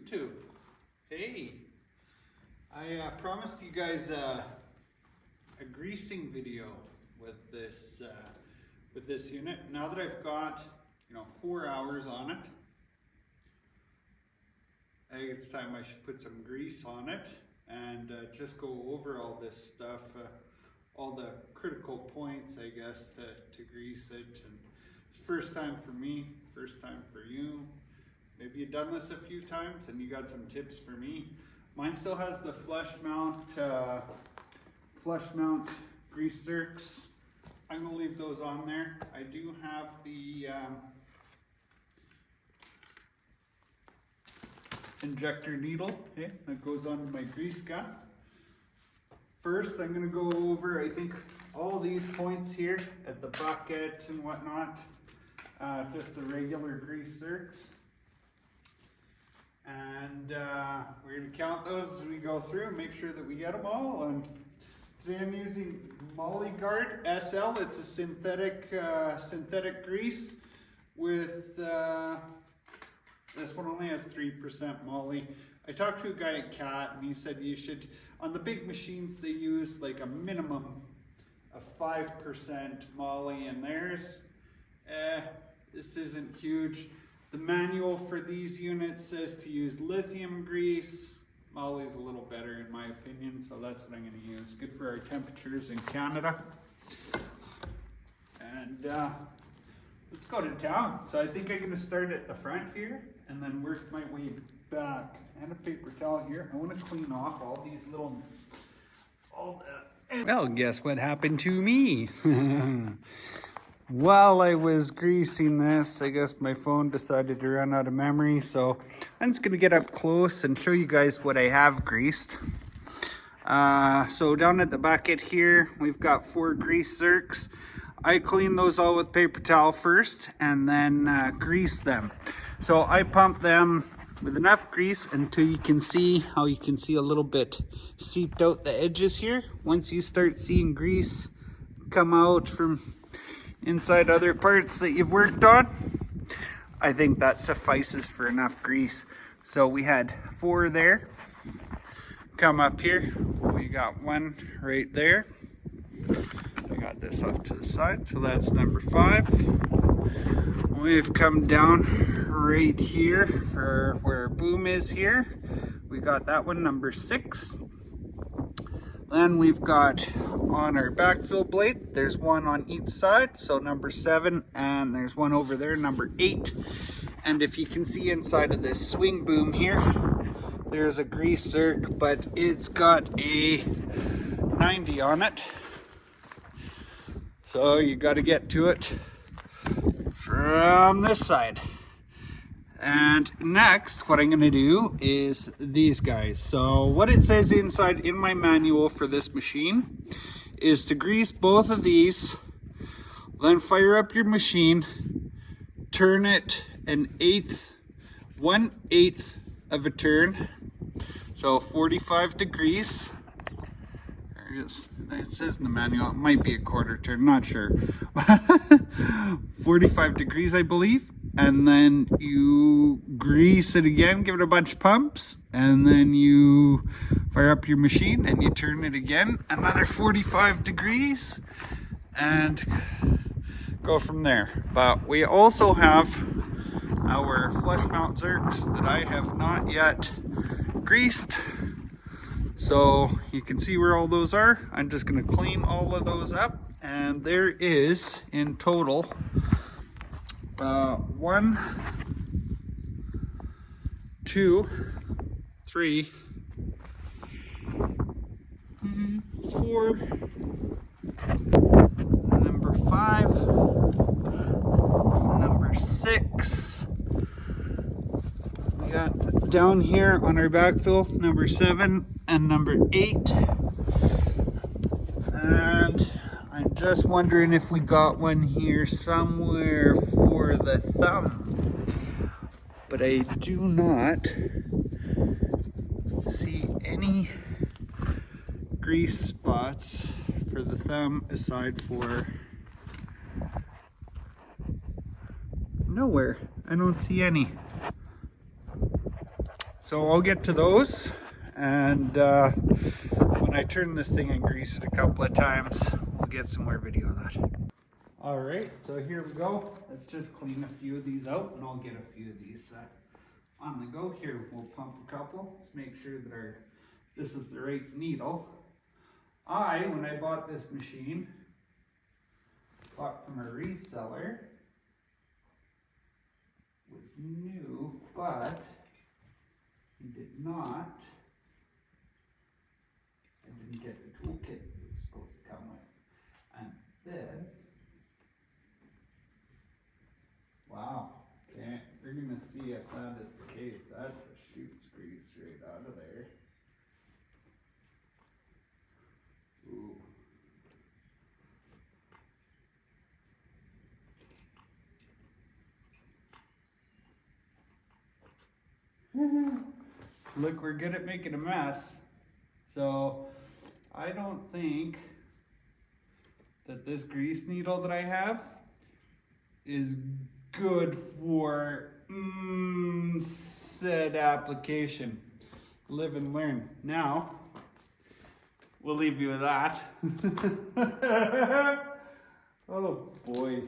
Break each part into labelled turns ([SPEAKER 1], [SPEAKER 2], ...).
[SPEAKER 1] YouTube. Hey, I promised you guys a greasing video with this unit. Now that I've got 4 hours on it, I think it's time I should put some grease on it and just go over all this stuff, all the critical points, I guess, to grease it. And first time for me, first time for you. Maybe you've done this a few times and you got some tips for me. Mine still has the flush mount grease zerks. I'm gonna leave those on there. I do have the injector needle, okay, that goes onto my grease gun. First, I'm gonna go over, I think, all these points here at the bucket and whatnot. Just the regular grease zerks. And we're going to count those as we go through and make sure that we get them all. And today I'm using Guard SL. It's a synthetic grease with this one only has 3% moly. I talked to a guy at CAT and he said you should, on the big machines they use like a minimum of 5% moly in theirs. This isn't huge. The manual for these units says to use lithium grease. Moly's a little better in my opinion, so that's what I'm going to use. Good for our temperatures in Canada. And let's go to town. So I think I'm going to start at the front here and then work my way back. And a paper towel here. I want to clean off all these little, Well, guess what happened to me? While I was greasing this, I guess my phone decided to run out of memory, so I'm just gonna get up close and show you guys what I have greased. So down at the bucket here, we've got 4 grease zerks. I clean those all with paper towel first and then grease them. So I pump them with enough grease until you can see how you can see a little bit seeped out the edges here. Once you start seeing grease come out from inside other parts that you've worked on, I think that suffices for enough grease. So we had 4 there. Come up here, we got 1 right there. I got this off to the side, so that's number 5. We've come down right here for where boom is here. We got that one, number 6. Then we've got on our backfill blade, there's 1 on each side, so number 7, and there's 1 over there, number 8. And if you can see inside of this swing boom here, there's a grease zerk, but it's got a 90 on it. So you got to get to it from this side. And next, what I'm going to do is these guys. So what it says inside in my manual for this machine is to grease both of these, then fire up your machine, turn it 1/8 of a turn, so 45 degrees. It says in the manual, it might be a quarter turn, not sure. 45 degrees, I believe. And then you grease it again, give it a bunch of pumps, and then you fire up your machine and you turn it again, another 45 degrees, and go from there. But we also have our flush mount zerks that I have not yet greased. So you can see where all those are. I'm just going to clean all of those up, and there is in total 1, 2, 3, 4, number 5, number 6. We got down here on our backfill, number 7 and number 8. And I'm just wondering if we got one here somewhere for the thumb, but I do not see any grease spots for the thumb aside for nowhere. I don't see any. So I'll get to those, and when I turn this thing and grease it a couple of times, we'll get some more video of that. All right, so here we go. Let's just clean a few of these out, and I'll get a few of these on the go. Here, we'll pump a couple. Let's make sure that this is the right needle. When I bought this machine, bought from a reseller, was new, but he did not. I didn't get the toolkit it was supposed to come with. And this, wow, okay, we're gonna see if that is the case. That just shoots grease right out of there. Ooh. Look, we're good at making a mess. So I don't think that this grease needle that I have is good for said application. Live and learn. Now, we'll leave you with that. Oh boy.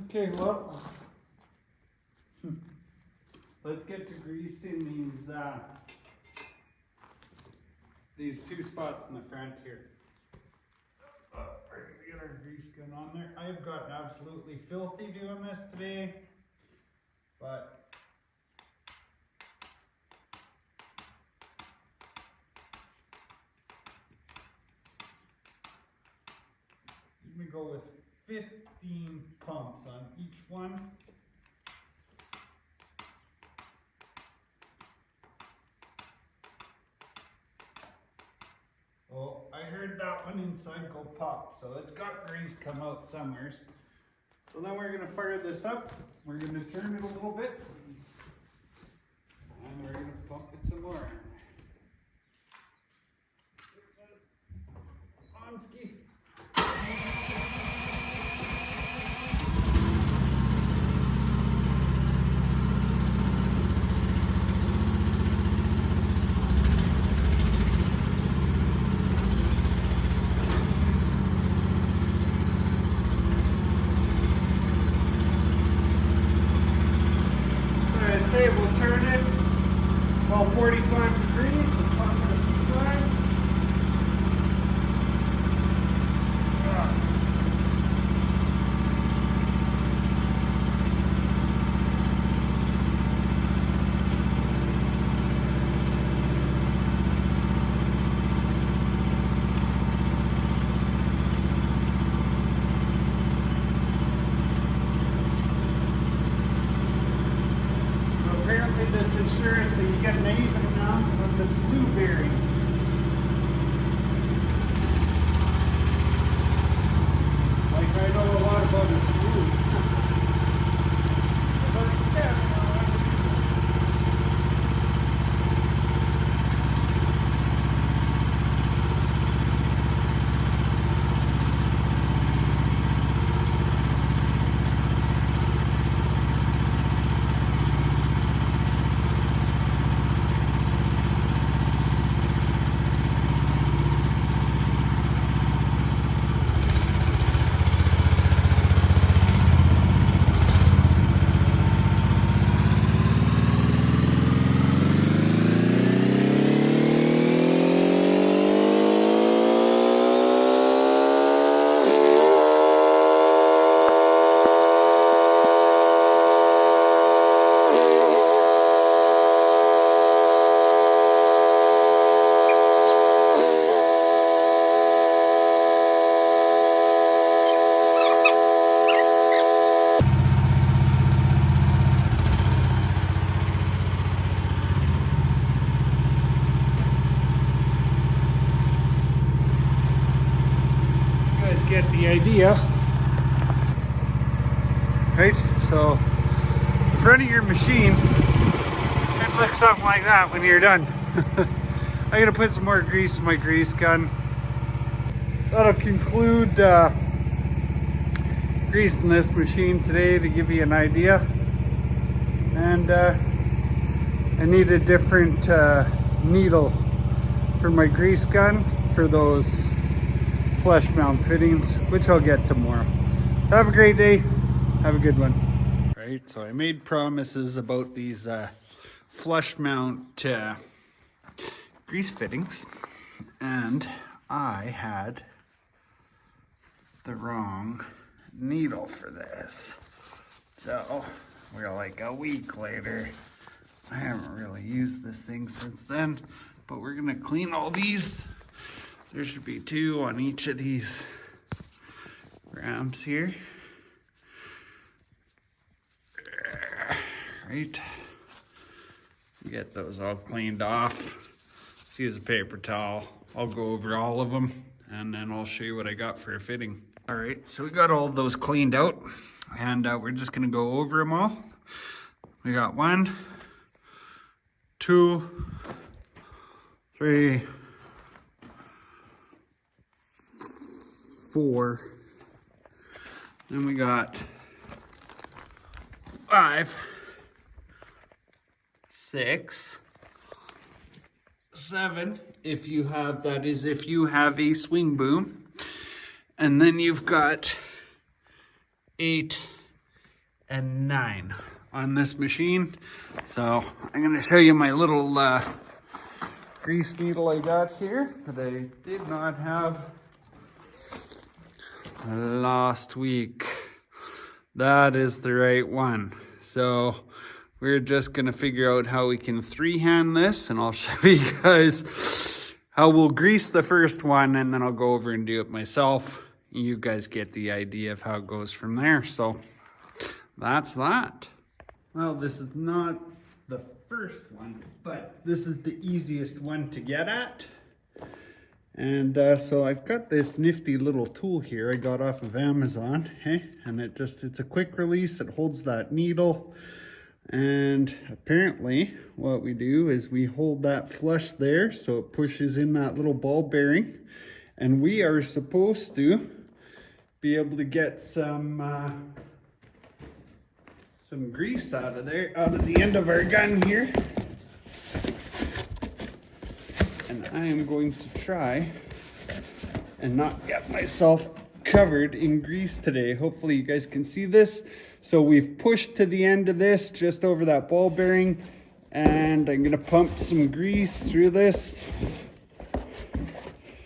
[SPEAKER 1] Okay, well, let's get to greasing these two spots in the front here. We're gonna get our grease gun on there. I've gotten absolutely filthy doing this today, but I'm gonna go with 15 pumps on each one. Oh, I heard that one inside go pop, so it's got grease come out somewhere. So then we're gonna fire this up. We're gonna turn it a little bit, and we're gonna pump it some more. On ski. Say we'll turn it about 45 degrees and pump it a few times. Apparently this ensures that you get an even amount of the slew bearing. Like I know a lot about the slew. Get the idea, right? So the front of your machine should look something like that when you're done. I'm gonna put some more grease in my grease gun. That'll conclude greasing greasing this machine today to give you an idea. And I need a different needle for my grease gun for those flush mount fittings, which I'll get tomorrow. Have a great day. Have a good one. Right, so I made promises about these flush mount grease fittings, and I had the wrong needle for this. So we're like a week later. I haven't really used this thing since then, but we're gonna clean all these. There should be 2 on each of these rams here. Right. Get those all cleaned off. Let's use a paper towel. I'll go over all of them and then I'll show you what I got for a fitting. All right, so we got all of those cleaned out, and we're just gonna go over them all. We got 1, 2, 3, 4. Then we got 5, 6, 7, if you have, that is if you have a swing boom. And then you've got 8 and 9 on this machine. So I'm gonna show you my little grease needle I got here that I did not have last week. That is the right one. So we're just gonna figure out how we can 3-hand this, and I'll show you guys how we'll grease the first one, and then I'll go over and do it myself. You guys get the idea of how it goes from there. So that's that. Well, this is not the first one, but this is the easiest one to get at. And so I've got this nifty little tool here I got off of Amazon, hey? And it's a quick release. It holds that needle. And apparently what we do is we hold that flush there so it pushes in that little ball bearing. And we are supposed to be able to get some grease out of there, out of the end of our gun here. And I am going to try and not get myself covered in grease today. Hopefully you guys can see this. So we've pushed to the end of this, just over that ball bearing, and I'm gonna pump some grease through this.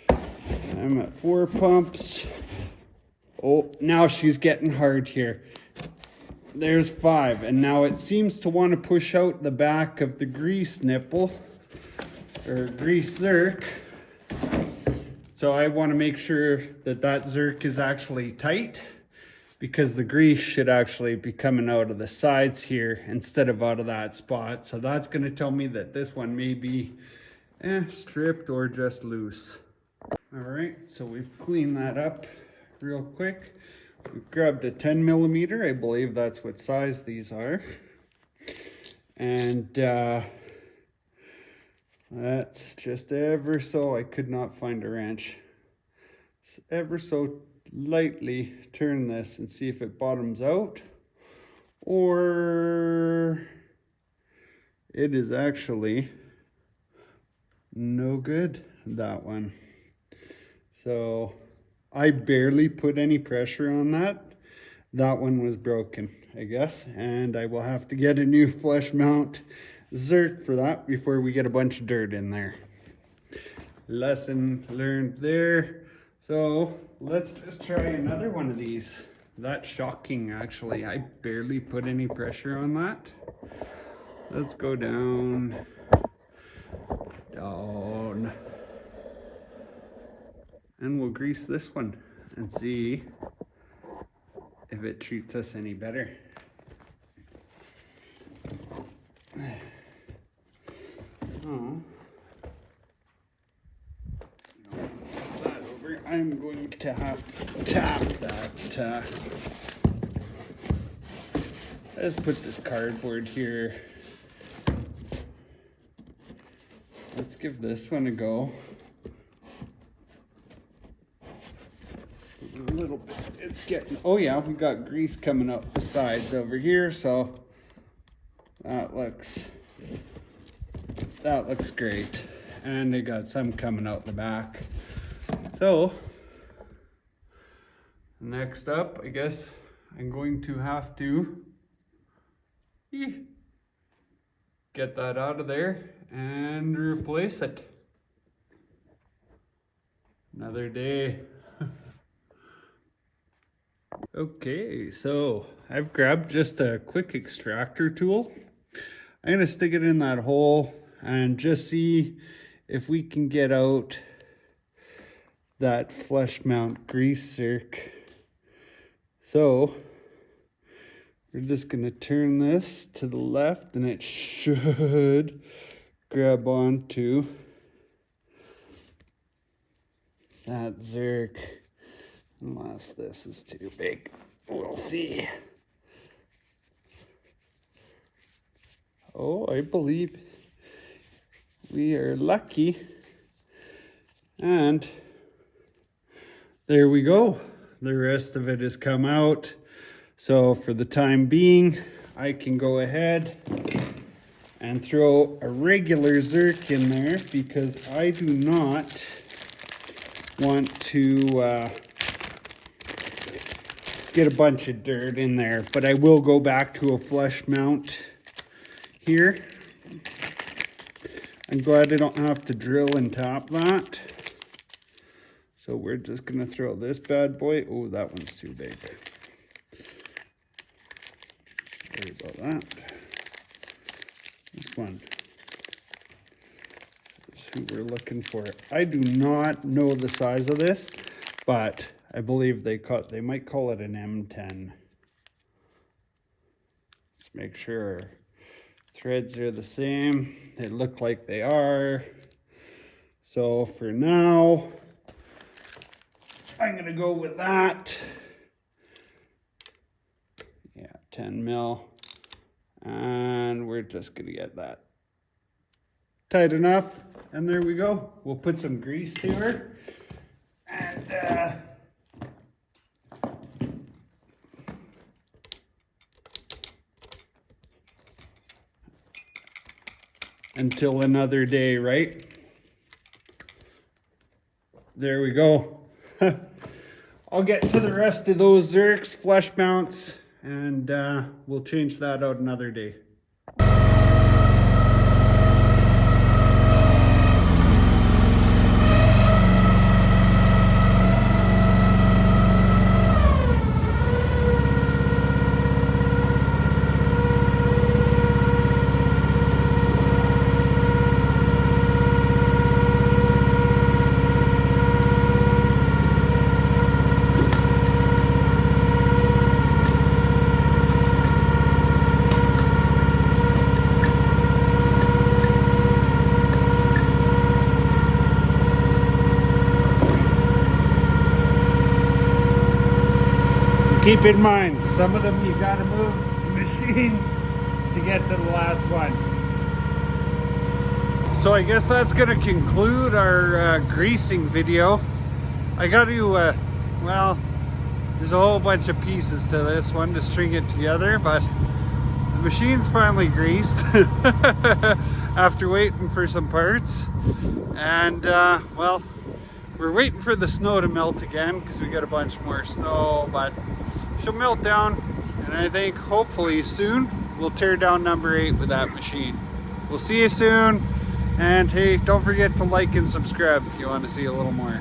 [SPEAKER 1] I'm at 4 pumps. Oh, now she's getting hard here. There's 5, and now it seems to want to push out the back of the grease nipple, or grease zerk. So I want to make sure that that zerk is actually tight, because the grease should actually be coming out of the sides here instead of out of that spot. So that's going to tell me that this one may be stripped or just loose. All right, so we've cleaned that up real quick. We've grabbed a 10 millimeter. I believe that's what size these are. And that's just ever so, I could not find a wrench. Ever so lightly turn this and see if it bottoms out, or it is actually no good, that one. So I barely put any pressure on that. That one was broken, I guess, and I will have to get a new flush mount zerk for that before we get a bunch of dirt in there. Lesson learned there. So let's just try another one of these. That's shocking, actually. I barely put any pressure on that. Let's go down, down. And we'll grease this one and see if it treats us any better. So, that over. I'm going to have to tap that. Let's put this cardboard here. Let's give this one a go. A little bit, it's getting, oh yeah, we got grease coming up the sides over here, so that looks great. And they got some coming out the back. So next up, I guess I'm going to have to get that out of there and replace it. Another day. Okay, so I've grabbed just a quick extractor tool. I'm gonna stick it in that hole and just see if we can get out that flush mount grease zerk. So we're just gonna turn this to the left and it should grab onto that zerk. Unless this is too big, we'll see. Oh, I believe we are lucky. And there we go. The rest of it has come out. So for the time being, I can go ahead and throw a regular zerk in there because I do not want to get a bunch of dirt in there, but I will go back to a flush mount here. I'm glad I don't have to drill and tap that. So we're just gonna throw this bad boy. Oh, that one's too big. Sorry about that. This one is who we're looking for. I do not know the size of this, but I believe they might call it an M10. Let's make sure our threads are the same. They look like they are. So for now, I'm gonna go with that. Yeah, 10 mil. And we're just gonna get that tight enough. And there we go. We'll put some grease to her. And until another day, right? There we go. I'll get to the rest of those zerks, flush mounts, and we'll change that out another day. Keep in mind, some of them you gotta move the machine to get to the last one. So I guess that's gonna conclude our greasing video. I got to, well, there's a whole bunch of pieces to this one to string it together, but the machine's finally greased after waiting for some parts. And well, we're waiting for the snow to melt again because we got a bunch more snow, but she'll melt down, and I think hopefully soon we'll tear down number 8 with that machine. We'll see you soon, and hey, don't forget to like and subscribe if you want to see a little more.